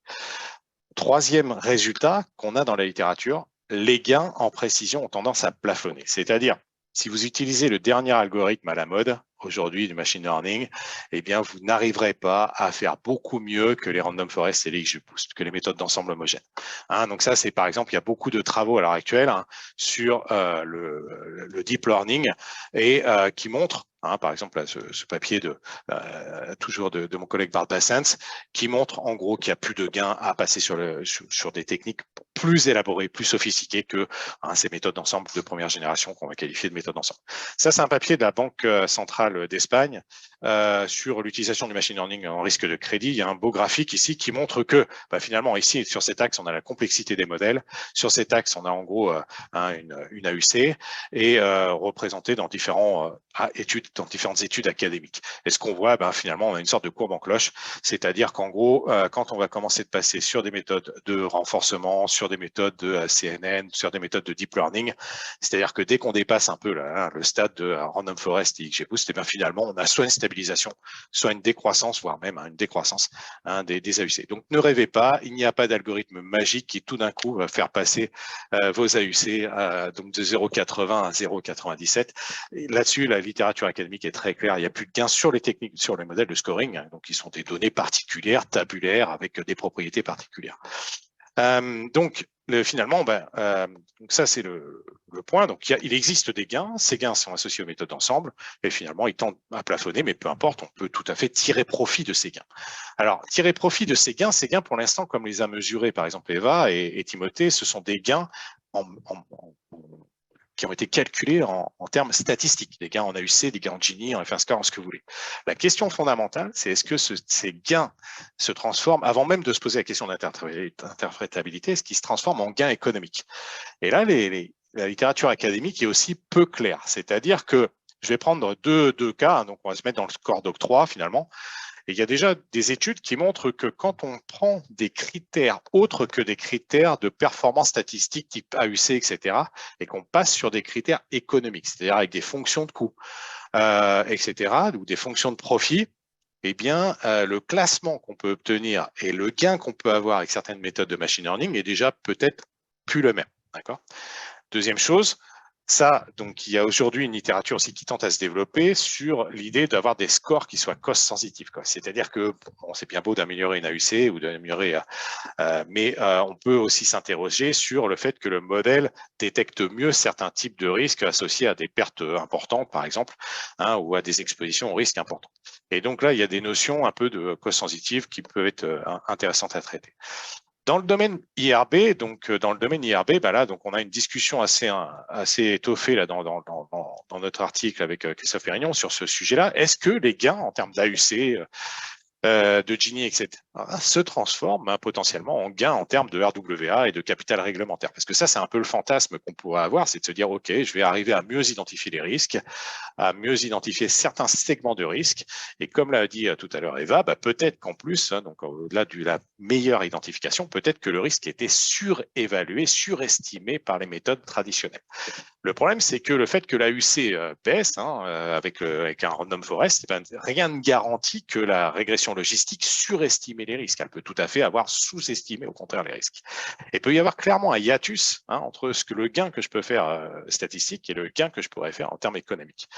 Troisième résultat qu'on a dans la littérature, les gains en précision ont tendance à plafonner. C'est-à-dire, si vous utilisez le dernier algorithme à la mode, aujourd'hui du machine learning, eh bien, vous n'arriverez pas à faire beaucoup mieux que les random forest et les XGBoost, que les méthodes d'ensemble homogènes. Hein, donc ça, c'est par exemple, il y a beaucoup de travaux à l'heure actuelle, hein, sur le deep learning et qui montrent, hein, par exemple, là, ce papier toujours de mon collègue Bart Bassens, qui montre en gros qu'il y a plus de gains à passer sur des techniques plus élaborées, plus sophistiquées que, hein, ces méthodes d'ensemble de première génération qu'on va qualifier de méthodes d'ensemble. Ça, c'est un papier de la Banque centrale d'Espagne sur l'utilisation du machine learning en risque de crédit. Il y a un beau graphique ici qui montre que, bah, finalement, ici, sur cet axe, on a la complexité des modèles. Sur cet axe, on a en gros une AUC et représentée dans différentes études académiques. Et ce qu'on voit, bah, finalement, on a une sorte de courbe en cloche, c'est-à-dire qu'en gros, quand on va commencer de passer sur des méthodes de renforcement, sur des méthodes de CNN, sur des méthodes de deep learning, c'est-à-dire que dès qu'on dépasse un peu là, le stade de Random Forest et XGBoost, et bien finalement, on a soit une stabilisation, soit une décroissance, voire même une décroissance, hein, des AUC. Donc ne rêvez pas, il n'y a pas d'algorithme magique qui tout d'un coup va faire passer vos AUC donc de 0,80 à 0,97. Là-dessus, la littérature académique est très claire. Il n'y a plus de gains sur les techniques, sur les modèles de scoring, hein, donc qui sont des données particulières, tabulaires, avec des propriétés particulières. Donc, finalement, donc ça, c'est le point. Donc, il existe des gains. Ces gains sont associés aux méthodes d'ensemble. Et finalement, ils tendent à plafonner, mais peu importe, on peut tout à fait tirer profit de ces gains. Alors, tirer profit de ces gains, pour l'instant, comme les a mesurés, par exemple, Eva et Timothée, ce sont des gains qui ont été calculés en termes statistiques, des gains en AUC, des gains en Gini, en F1 score, en ce que vous voulez. La question fondamentale, c'est est-ce que ces gains se transforment, avant même de se poser la question d'interprétabilité, est-ce qu'ils se transforment en gains économiques? Et là, la littérature académique est aussi peu claire, c'est-à-dire que je vais prendre deux cas, hein, donc on va se mettre dans le score d'octroi finalement. Et il y a déjà des études qui montrent que quand on prend des critères autres que des critères de performance statistique type AUC, etc., et qu'on passe sur des critères économiques, c'est-à-dire avec des fonctions de coût, etc., ou des fonctions de profit, eh bien, le classement qu'on peut obtenir et le gain qu'on peut avoir avec certaines méthodes de machine learning est déjà peut-être plus le même. D'accord ? Deuxième chose, ça, donc, il y a aujourd'hui une littérature aussi qui tente à se développer sur l'idée d'avoir des scores qui soient cost sensitifs. C'est-à-dire que bon, c'est bien beau d'améliorer une AUC ou d'améliorer, mais on peut aussi s'interroger sur le fait que le modèle détecte mieux certains types de risques associés à des pertes importantes, par exemple, hein, ou à des expositions aux risques importants. Et donc là, il y a des notions un peu de cost sensitive qui peuvent être intéressantes à traiter. Dans le domaine IRB, là, donc on a une discussion assez étoffée là dans notre article avec Christophe Pérignon sur ce sujet-là. Est-ce que les gains en termes d'AUC, de Gini, etc., se transforment potentiellement en gains en termes de RWA et de capital réglementaire? Parce que ça, c'est un peu le fantasme qu'on pourrait avoir, c'est de se dire, OK, je vais arriver à mieux identifier les risques, à mieux identifier certains segments de risque. Et comme l'a dit tout à l'heure Eva, peut-être qu'en plus, hein, donc au-delà de la meilleure identification, peut-être que le risque était surévalué, surestimé par les méthodes traditionnelles. Le problème, c'est que le fait que l'AUC baisse, hein, avec un random forest, rien ne garantit que la régression logistique surestimait les risques. Elle peut tout à fait avoir sous-estimé au contraire les risques. Et il peut y avoir clairement un hiatus, hein, entre le gain que je peux faire statistique et le gain que je pourrais faire en termes économiques.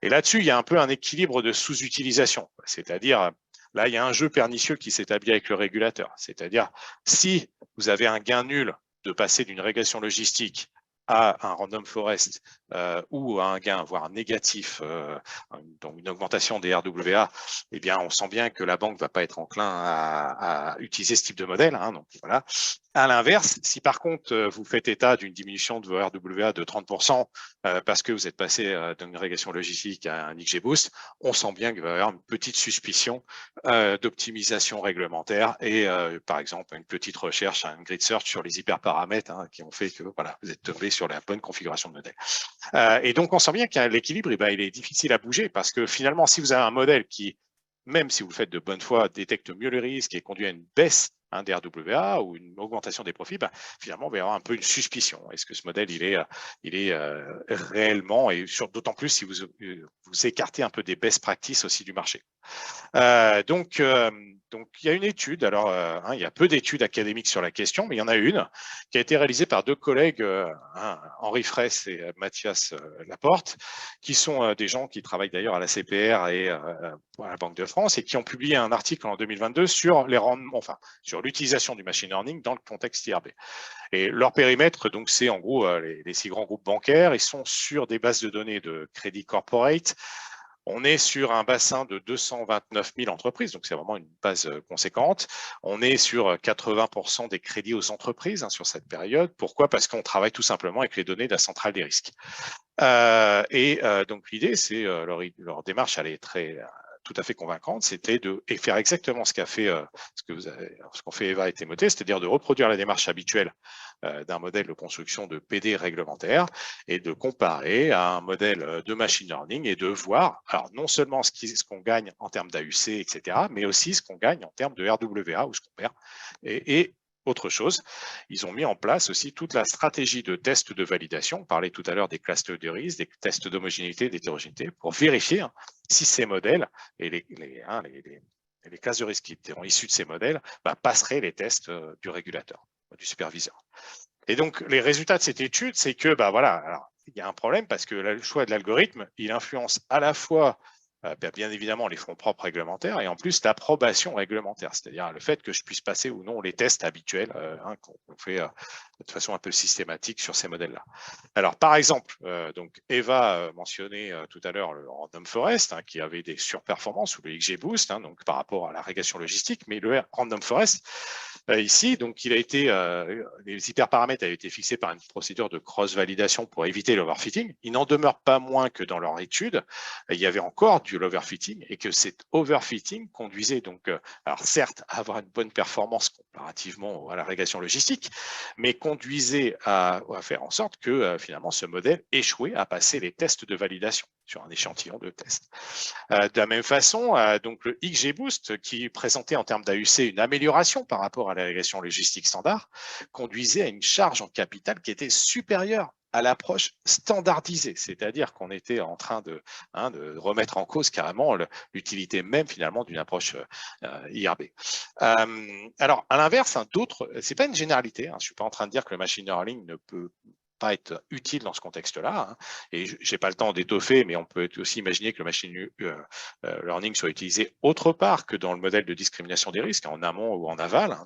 Et là-dessus, il y a un peu un équilibre de sous-utilisation. C'est-à-dire, là, il y a un jeu pernicieux qui s'établit avec le régulateur. C'est-à-dire, si vous avez un gain nul de passer d'une régression logistique à un random forest ou à un gain, voire négatif, donc une augmentation des RWA, eh bien, on sent bien que la banque ne va pas être enclin à utiliser ce type de modèle. Hein, donc, voilà. À l'inverse, si par contre, vous faites état d'une diminution de vos RWA de 30% parce que vous êtes passé d'une régression logistique à un XGBoost, on sent bien qu'il va y avoir une petite suspicion d'optimisation réglementaire et, par exemple, une petite recherche, un grid search sur les hyperparamètres qui ont fait que voilà, vous êtes tombé sur la bonne configuration de modèle. Et donc, on sent bien que l'équilibre, il est difficile à bouger parce que finalement, si vous avez un modèle qui, même si vous le faites de bonne foi, détecte mieux le risque et conduit à une baisse des RWA ou une augmentation des profits, finalement, on va y avoir un peu une suspicion. Est-ce que ce modèle, il est réellement, et d'autant plus si vous écartez un peu des best practices aussi du marché. Donc, il y a une étude, alors il y a peu d'études académiques sur la question, mais il y en a une qui a été réalisée par deux collègues, Henri Fraisse et Mathias Laporte, qui sont des gens qui travaillent d'ailleurs à la CPR et à la Banque de France et qui ont publié un article en 2022 sur les rendements, enfin, sur l'utilisation du machine learning dans le contexte IRB. Et leur périmètre, donc, c'est en gros les 6 grands groupes bancaires. Ils sont sur des bases de données de crédit corporate. On est sur un bassin de 229 000 entreprises, donc c'est vraiment une base conséquente. On est sur 80% des crédits aux entreprises sur cette période. Pourquoi? Parce qu'on travaille tout simplement avec les données de la centrale des risques. Donc l'idée, c'est leur démarche, elle est tout à fait convaincante, c'était de faire exactement ce qu'ont fait Eva et Timothée, c'est-à-dire de reproduire la démarche habituelle d'un modèle de construction de PD réglementaire et de comparer à un modèle de machine learning et de voir, alors non seulement ce qu'on gagne en termes d'AUC, etc., mais aussi ce qu'on gagne en termes de RWA ou ce qu'on perd. Et autre chose, ils ont mis en place aussi toute la stratégie de tests de validation. On parlait tout à l'heure des clusters de risque, des tests d'homogénéité, d'hétérogénéité, pour vérifier si ces modèles et les classes de risque qui étaient issues de ces modèles passeraient les tests du régulateur, du superviseur. Et donc, les résultats de cette étude, c'est que, voilà, alors, il y a un problème parce que le choix de l'algorithme, il influence à la fois bien évidemment les fonds propres réglementaires et en plus l'approbation réglementaire, c'est-à-dire le fait que je puisse passer ou non les tests habituels qu'on fait de façon un peu systématique sur ces modèles-là. Alors par exemple, donc Eva mentionnait tout à l'heure le Random Forest qui avait des surperformances ou le XGBoost donc par rapport à la régression logistique, mais le Random Forest ici, donc il a été les hyperparamètres avaient été fixés par une procédure de cross-validation pour éviter l'overfitting. Il n'en demeure pas moins que dans leur étude, il y avait encore du l'overfitting et que cet overfitting conduisait donc, alors certes, à avoir une bonne performance comparativement à la régression logistique, mais conduisait à faire en sorte que finalement ce modèle échouait à passer les tests de validation sur un échantillon de tests. De la même façon, donc le XGBoost, qui présentait en termes d'AUC une amélioration par rapport à la régression logistique standard, conduisait à une charge en capital qui était supérieure à l'approche standardisée, c'est-à-dire qu'on était en train de remettre en cause carrément l'utilité même finalement d'une approche IRB. Alors, à l'inverse, c'est pas une généralité, je suis pas en train de dire que le machine learning ne peut pas être utile dans ce contexte-là. Et je n'ai pas le temps d'étoffer, mais on peut aussi imaginer que le machine learning soit utilisé autre part que dans le modèle de discrimination des risques, en amont ou en aval,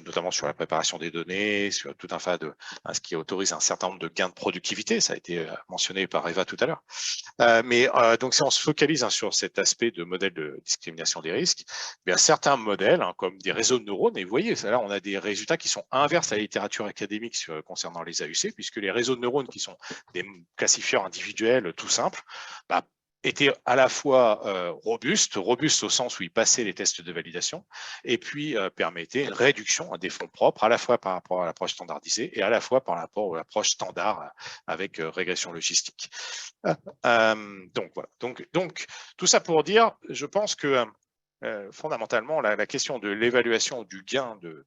notamment sur la préparation des données, sur tout un tas de ce qui autorise un certain nombre de gains de productivité. Ça a été mentionné par Eva tout à l'heure. Donc, si on se focalise sur cet aspect de modèle de discrimination des risques, il y a certains modèles, comme des réseaux de neurones, et vous voyez, là, on a des résultats qui sont inverses à la littérature académique concernant les AUC, puisque les réseaux de neurones, qui sont des classifieurs individuels tout simples, étaient à la fois robustes au sens où ils passaient les tests de validation, et puis permettaient une réduction des fonds propres, à la fois par rapport à l'approche standardisée, et à la fois par rapport à l'approche standard avec régression logistique. Donc voilà. Donc tout ça pour dire, je pense que fondamentalement, la question de l'évaluation du gain de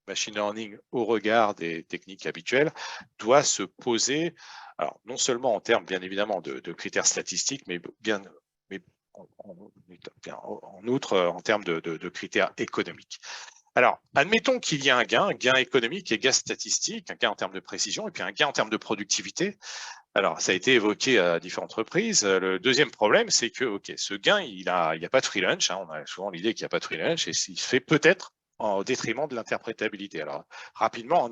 machine learning au regard des techniques habituelles doit se poser, alors non seulement en termes bien évidemment de critères statistiques, mais en outre en termes de critères économiques. Alors, admettons qu'il y a un gain économique et gain statistique, un gain en termes de précision et puis un gain en termes de productivité. Alors, ça a été évoqué à différentes reprises. Le deuxième problème, c'est que ce gain, il n'y a pas de free lunch. On a souvent l'idée qu'il n'y a pas de free lunch et il se fait peut-être au détriment de l'interprétabilité. Alors, rapidement,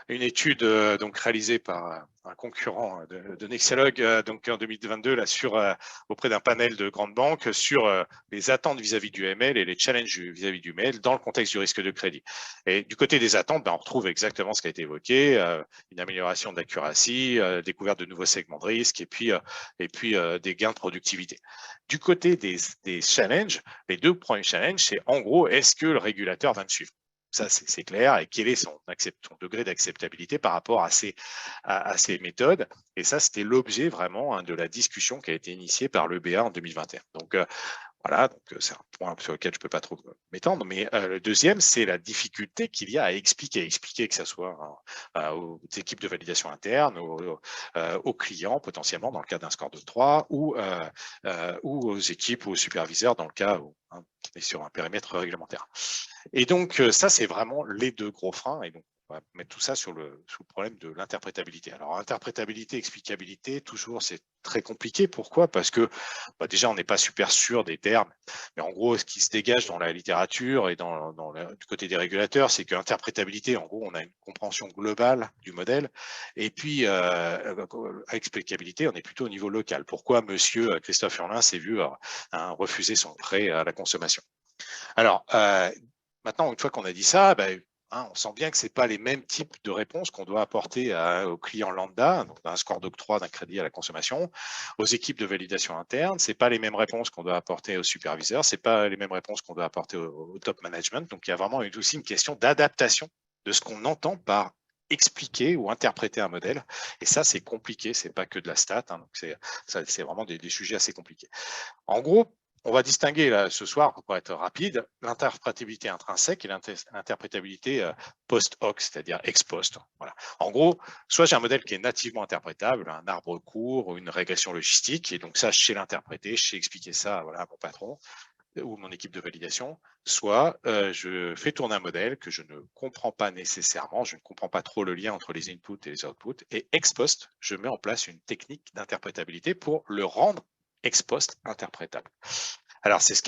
une étude donc réalisée par un concurrent de Nexialog donc en 2022 là, auprès d'un panel de grandes banques sur les attentes vis-à-vis du ML et les challenges vis-à-vis du ML dans le contexte du risque de crédit. Et du côté des attentes, on retrouve exactement ce qui a été évoqué, une amélioration de l'accuracy, découverte de nouveaux segments de risque et puis des gains de productivité. Du côté des challenges, les deux premiers challenges, c'est en gros, est-ce que le régulateur va me suivre? Ça, c'est clair. Et quel est son degré d'acceptabilité par rapport à ces méthodes? Et ça, c'était l'objet vraiment de la discussion qui a été initiée par l'EBA en 2021. Donc, voilà, donc c'est un point sur lequel je ne peux pas trop m'étendre. Mais le deuxième, c'est la difficulté qu'il y a à expliquer que ce soit aux équipes de validation interne, aux clients potentiellement dans le cas d'un score de 3 ou aux équipes ou aux superviseurs dans le cas où on est sur un périmètre réglementaire. Et donc, ça, c'est vraiment les deux gros freins. Et donc, on va mettre tout ça sous le problème de l'interprétabilité. Alors, interprétabilité, explicabilité, toujours, c'est très compliqué. Pourquoi? Parce que déjà, on n'est pas super sûr des termes. Mais en gros, ce qui se dégage dans la littérature et du côté des régulateurs, c'est que l'interprétabilité, en gros, on a une compréhension globale du modèle. Et puis, explicabilité, on est plutôt au niveau local. Pourquoi monsieur Christophe Hurlin s'est vu refuser son prêt à la consommation? Alors, maintenant, une fois qu'on a dit ça, on sent bien que ce n'est pas les mêmes types de réponses qu'on doit apporter aux clients lambda, donc d'un score d'octroi d'un crédit à la consommation, aux équipes de validation interne. Ce n'est pas les mêmes réponses qu'on doit apporter aux superviseurs, ce n'est pas les mêmes réponses qu'on doit apporter au top management. Donc, il y a vraiment aussi une question d'adaptation de ce qu'on entend par expliquer ou interpréter un modèle. Et ça, c'est compliqué, ce n'est pas que de la stat, donc c'est vraiment des sujets assez compliqués. En gros, on va distinguer là, ce soir, pour être rapide, l'interprétabilité intrinsèque et l'interprétabilité post-hoc, c'est-à-dire ex post. Voilà. En gros, soit j'ai un modèle qui est nativement interprétable, un arbre court ou une régression logistique, et donc ça, je sais l'interpréter, je sais expliquer ça voilà, à mon patron ou mon équipe de validation, soit je fais tourner un modèle que je ne comprends pas nécessairement, je ne comprends pas trop le lien entre les inputs et les outputs, et ex post, je mets en place une technique d'interprétabilité pour le rendre ex post interprétable. Alors, c'est ce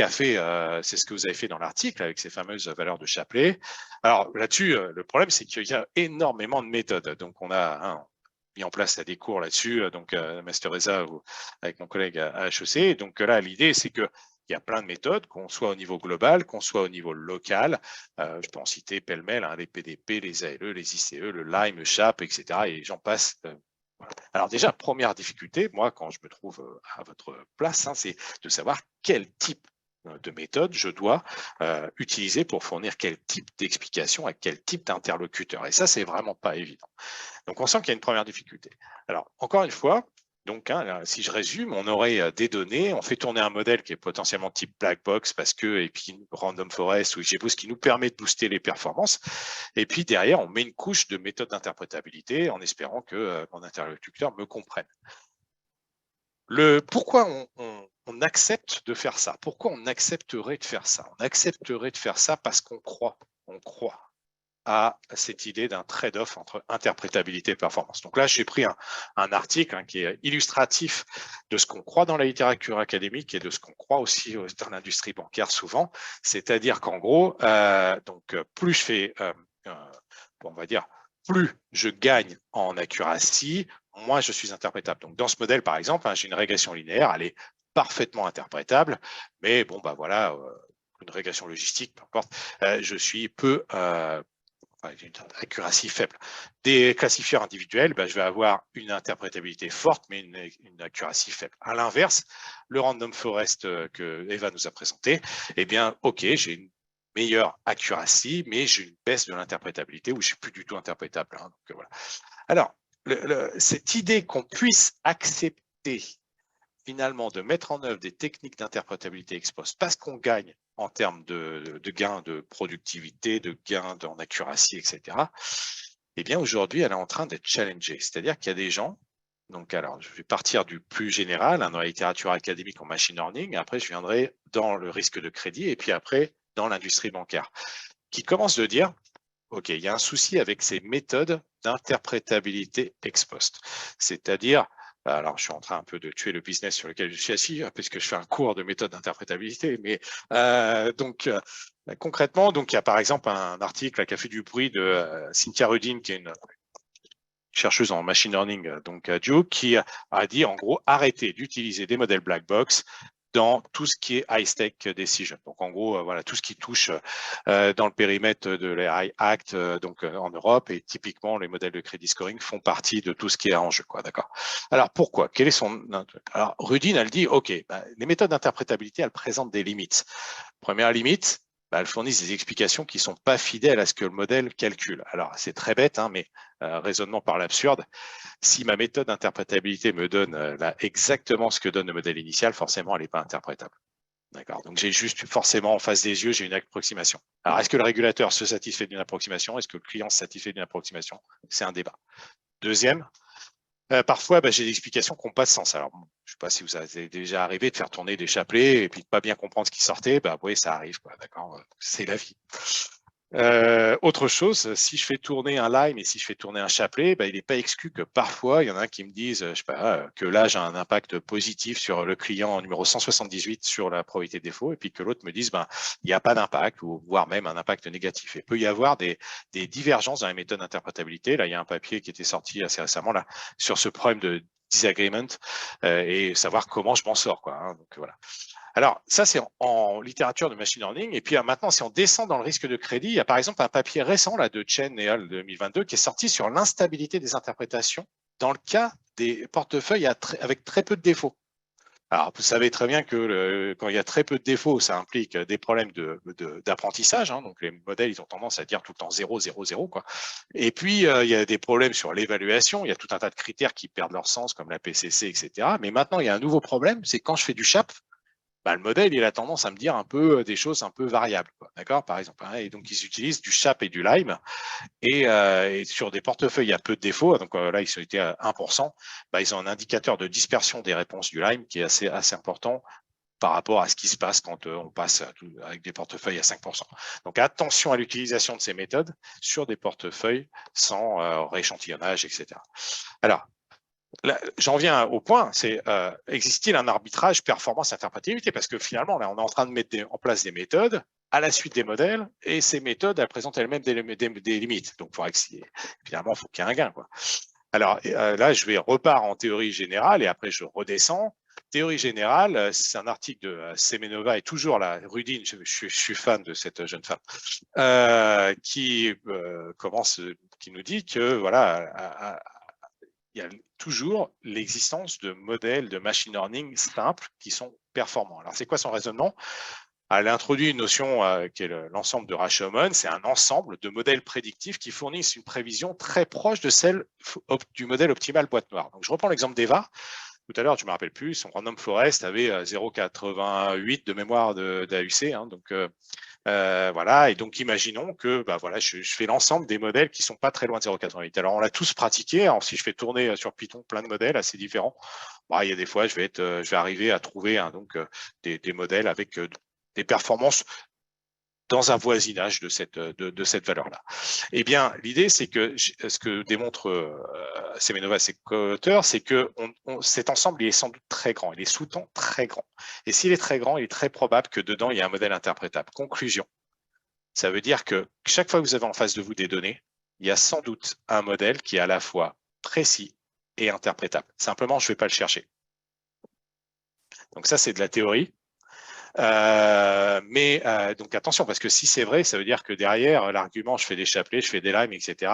c'est ce que vous avez fait dans l'article avec ces fameuses valeurs de Shapley. Alors, là-dessus, le problème, c'est qu'il y a énormément de méthodes. Donc, on a mis en place des cours là-dessus, donc Master ESA avec mon collègue à HEC. Donc là, l'idée, c'est que il y a plein de méthodes, qu'on soit au niveau global, qu'on soit au niveau local. Je peux en citer pêle-mêle, les PDP, les ALE, les ICE, le LIME, le SHAP, etc. Et j'en passe. Voilà. Alors déjà, première difficulté, moi, quand je me trouve à votre place, c'est de savoir quel type de méthode je dois utiliser pour fournir quel type d'explication à quel type d'interlocuteur. Et ça, c'est vraiment pas évident. Donc, on sent qu'il y a une première difficulté. Alors, encore une fois, donc, si je résume, on aurait des données, on fait tourner un modèle qui est potentiellement type black box et puis random forest ou XGBoost qui nous permet de booster les performances. Et puis derrière, on met une couche de méthode d'interprétabilité en espérant que mon interlocuteur me comprenne. Pourquoi on accepte de faire ça? Pourquoi on accepterait de faire ça? On accepterait de faire ça parce qu'on croit à cette idée d'un trade-off entre interprétabilité et performance. Donc là, j'ai pris un article qui est illustratif de ce qu'on croit dans la littérature académique et de ce qu'on croit aussi dans l'industrie bancaire souvent. C'est-à-dire qu'en gros, plus je fais, on va dire, plus je gagne en accuracy, moins je suis interprétable. Donc dans ce modèle, par exemple, j'ai une régression linéaire, elle est parfaitement interprétable, mais bon, voilà, une régression logistique, peu importe, je suis une accuracy faible. Des classifieurs individuels, je vais avoir une interprétabilité forte, mais une accuracy faible. À l'inverse, le random forest que Eva nous a présenté, ok, j'ai une meilleure accuracy, mais j'ai une baisse de l'interprétabilité où je ne suis plus du tout interprétable. Donc, voilà. Alors, cette idée qu'on puisse accepter finalement de mettre en œuvre des techniques d'interprétabilité ex post parce qu'on gagne en termes de gains de productivité, de gains en accuracy, etc. Aujourd'hui, elle est en train d'être challengée. C'est-à-dire qu'il y a des gens, donc alors je vais partir du plus général, dans la littérature académique en machine learning, après je viendrai dans le risque de crédit et puis après dans l'industrie bancaire, qui commencent de dire, ok, il y a un souci avec ces méthodes d'interprétabilité ex post. C'est-à-dire, alors je suis en train un peu de tuer le business sur lequel je suis assis, puisque je fais un cours de méthode d'interprétabilité, mais concrètement, il y a par exemple un article qui a fait du bruit de Cynthia Rudin, qui est une chercheuse en machine learning, donc à Duke, qui a dit en gros arrêtez d'utiliser des modèles black box dans tout ce qui est high-stake decision. Donc, en gros, voilà, tout ce qui touche dans le périmètre de l'AI Act donc en Europe, et typiquement, les modèles de crédit scoring font partie de tout ce qui est en jeu, quoi, d'accord. Alors, pourquoi? Quel est son... Alors, Rudin, elle dit, OK, les méthodes d'interprétabilité, elles présentent des limites. Première limite, elles fournissent des explications qui ne sont pas fidèles à ce que le modèle calcule. Alors, c'est très bête, hein, mais raisonnement par l'absurde. Si ma méthode d'interprétabilité me donne exactement ce que donne le modèle initial, forcément, elle n'est pas interprétable. D'accord. Donc, j'ai juste forcément en face des yeux, j'ai une approximation. Alors, est-ce que le régulateur se satisfait d'une approximation? Est-ce que le client se satisfait d'une approximation? C'est un débat. Deuxième, parfois, j'ai des explications qui n'ont pas de sens. Alors, je ne sais pas si vous avez déjà arrivé de faire tourner des chapelets et puis de ne pas bien comprendre ce qui sortait. Oui, ça arrive, d'accord. C'est la vie. Autre chose, si je fais tourner un lime et si je fais tourner un chapelet, il n'est pas exclu que parfois, il y en a un qui me dise, je sais pas, que là, j'ai un impact positif sur le client numéro 178 sur la probabilité de défaut, et puis que l'autre me dise, il n'y a pas d'impact, ou voire même un impact négatif. Il peut y avoir des divergences dans les méthodes d'interprétabilité. Là, il y a un papier qui était sorti assez récemment là sur ce problème de disagreement et savoir comment je m'en sors, quoi, hein, donc voilà. Alors, ça, c'est en littérature de machine learning. Et puis maintenant, si on descend dans le risque de crédit, il y a par exemple un papier récent là, de Chen et al. 2022 qui est sorti sur l'instabilité des interprétations dans le cas des portefeuilles avec très peu de défauts. Alors, vous savez très bien que quand il y a très peu de défauts, ça implique des problèmes d'apprentissage. Hein, donc, les modèles, ils ont tendance à dire tout le temps 0, 0, 0. Quoi. Et puis, il y a des problèmes sur l'évaluation. Il y a tout un tas de critères qui perdent leur sens, comme la PCC, etc. Mais maintenant, il y a un nouveau problème, c'est quand je fais du CHAP, le modèle, il a tendance à me dire un peu des choses un peu variables, d'accord, par exemple. Hein, et donc, ils utilisent du CHAP et du Lime. Et sur des portefeuilles à peu de défauts, donc là, ils étaient à 1%, ils ont un indicateur de dispersion des réponses du Lime qui est assez important par rapport à ce qui se passe quand on passe avec des portefeuilles à 5%. Donc, attention à l'utilisation de ces méthodes sur des portefeuilles sans rééchantillonnage, etc. Alors, j'en viens au point, c'est existe-t-il un arbitrage performance-interprétativité? Parce que finalement, là, on est en train de mettre en place des méthodes à la suite des modèles, et ces méthodes, elles présentent elles-mêmes des limites. Donc, finalement, il faut qu'il y ait un gain, quoi. Alors là, je repars en théorie générale et après, je redescends. Théorie générale, c'est un article de Semenova et toujours là, Rudin, je suis fan de cette jeune femme, qui nous dit que voilà, il y a toujours l'existence de modèles de machine learning simples qui sont performants. Alors, c'est quoi son raisonnement? Elle introduit une notion qui est l'ensemble de Rashomon. C'est un ensemble de modèles prédictifs qui fournissent une prévision très proche de celle du modèle optimal boîte noire. Donc, je reprends l'exemple d'Eva. Tout à l'heure, je ne me rappelle plus, son random forest avait 0,88 de mémoire d'AUC. Hein, donc, voilà, et donc imaginons que voilà, je fais l'ensemble des modèles qui ne sont pas très loin de 0,88. Alors, on l'a tous pratiqué. Alors, si je fais tourner sur Python plein de modèles assez différents, il y a des fois, je vais arriver à trouver des modèles avec des performances dans un voisinage de cette valeur-là. Eh bien, l'idée, c'est que ce que démontre Semenova et ses co-auteurs, c'est que cet ensemble, il est sans doute très grand, il est sous-temps très grand. Et s'il est très grand, il est très probable que dedans, il y a un modèle interprétable. Conclusion, ça veut dire que chaque fois que vous avez en face de vous des données, il y a sans doute un modèle qui est à la fois précis et interprétable. Simplement, je ne vais pas le chercher. Donc ça, c'est de la théorie. Donc attention, parce que si c'est vrai, ça veut dire que derrière l'argument, je fais des chapelets, je fais des limes, etc.,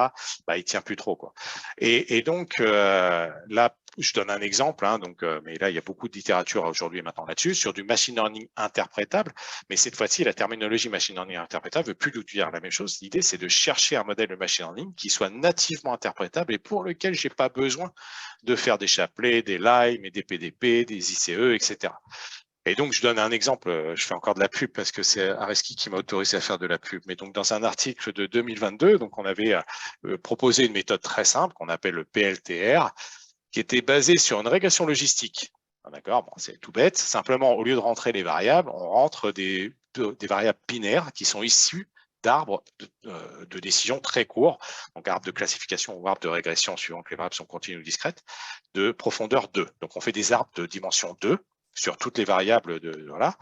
il tient plus trop, quoi. Et donc là, je donne un exemple, hein, mais là, il y a beaucoup de littérature aujourd'hui et maintenant là-dessus, sur du machine learning interprétable, mais cette fois-ci, la terminologie machine learning interprétable ne veut plus dire la même chose. L'idée, c'est de chercher un modèle de machine learning qui soit nativement interprétable et pour lequel j'ai pas besoin de faire des chapelets, des limes et des PDP, des ICE, etc. Et donc, je donne un exemple, je fais encore de la pub parce que c'est Areski qui m'a autorisé à faire de la pub. Mais donc, dans un article de 2022, donc on avait proposé une méthode très simple qu'on appelle le PLTR, qui était basée sur une régression logistique. D'accord, bon, c'est tout bête. Simplement, au lieu de rentrer les variables, on rentre des variables binaires qui sont issues d'arbres de décision très courts, donc arbre de classification ou arbre de régression, suivant que les variables sont continues ou discrètes, de profondeur 2. Donc, on fait des arbres de dimension 2, sur toutes les variables voilà,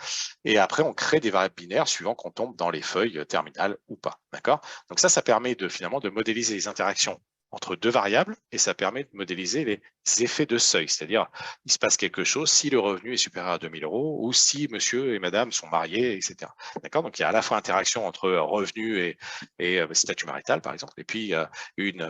et après on crée des variables binaires suivant qu'on tombe dans les feuilles terminales ou pas, d'accord. Donc ça permet finalement de modéliser les interactions entre deux variables et ça permet de modéliser les effets de seuil, c'est-à-dire il se passe quelque chose si le revenu est supérieur à 2 000 € ou si monsieur et madame sont mariés, etc. D'accord? Donc il y a à la fois interaction entre revenu et statut marital, par exemple, et puis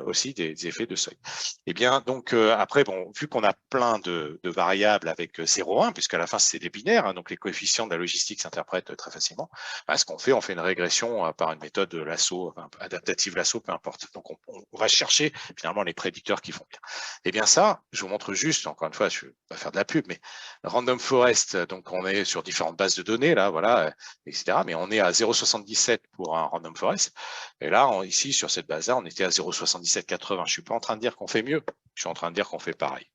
aussi des effets de seuil. Et bien, donc après, bon, vu qu'on a plein de variables avec 0,1, puisqu'à la fin c'est des binaires, hein, donc les coefficients de la logistique s'interprètent très facilement, bah, ce qu'on fait, on fait une régression par une méthode lasso, adaptative lasso, peu importe. Donc on va chercher finalement les prédicteurs qui font bien. Et bien ça, je vous montre juste, encore une fois, je ne vais pas faire de la pub, mais Random Forest, donc on est sur différentes bases de données, là, voilà, etc. Mais on est à 0,77 pour un Random Forest. Et là, ici, sur cette base-là, on était à 0,7780. Je ne suis pas en train de dire qu'on fait mieux, je suis en train de dire qu'on fait pareil.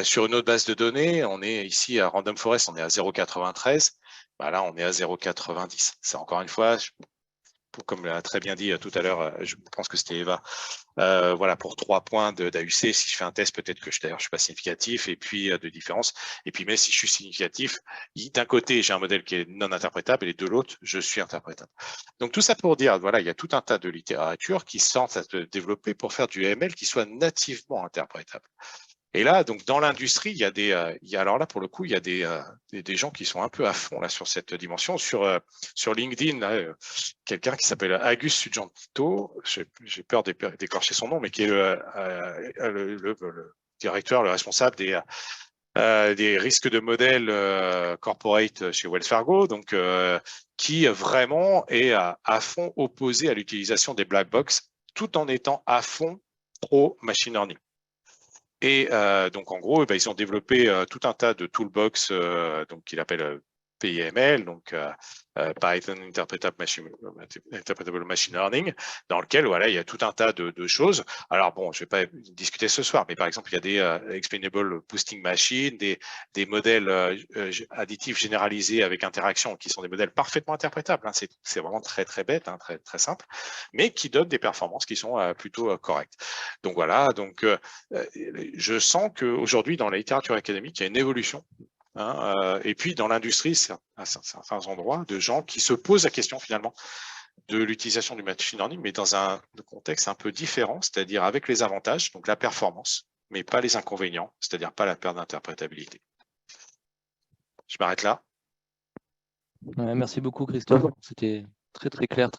Sur une autre base de données, on est ici à Random Forest, on est à 0,93. Bah là, on est à 0,90. C'est encore une fois, comme l'a très bien dit tout à l'heure, je pense que c'était Eva, voilà, pour 3 points d'AUC, si je fais un test, peut-être que d'ailleurs je suis pas significatif, et puis de différence. Et puis, mais si je suis significatif, d'un côté, j'ai un modèle qui est non interprétable, et de l'autre, je suis interprétable. Donc tout ça pour dire, voilà, il y a tout un tas de littérature qui semble à se développer pour faire du ML qui soit nativement interprétable. Et là, donc dans l'industrie, il y a alors là pour le coup, il y a des gens qui sont un peu à fond là sur cette dimension. Sur LinkedIn, quelqu'un qui s'appelle Agus Sugento, j'ai peur d'écorcher son nom, mais qui est le directeur, le responsable des risques de modèles corporate chez Wells Fargo, donc qui vraiment est à fond opposé à l'utilisation des black box, tout en étant à fond pro machine learning. Et donc, en gros, ils ont développé tout un tas de toolbox qu'il appelle PIML, donc Python Interpretable Machine Learning, dans lequel voilà, il y a tout un tas de choses. Alors bon, je ne vais pas discuter ce soir, mais par exemple, il y a des Explainable Boosting Machine, des modèles additifs généralisés avec interaction, qui sont des modèles parfaitement interprétables. Hein. C'est vraiment très, très bête, hein, très, très simple, mais qui donnent des performances qui sont plutôt correctes. Donc voilà, donc je sens qu'aujourd'hui, dans la littérature académique, il y a une évolution. Hein, et puis dans l'industrie, à certains endroits, de gens qui se posent la question finalement de l'utilisation du machine learning, mais dans un contexte un peu différent, c'est-à-dire avec les avantages, donc la performance, mais pas les inconvénients, c'est-à-dire pas la perte d'interprétabilité. Je m'arrête là. Merci beaucoup, Christophe. C'était très, très clair.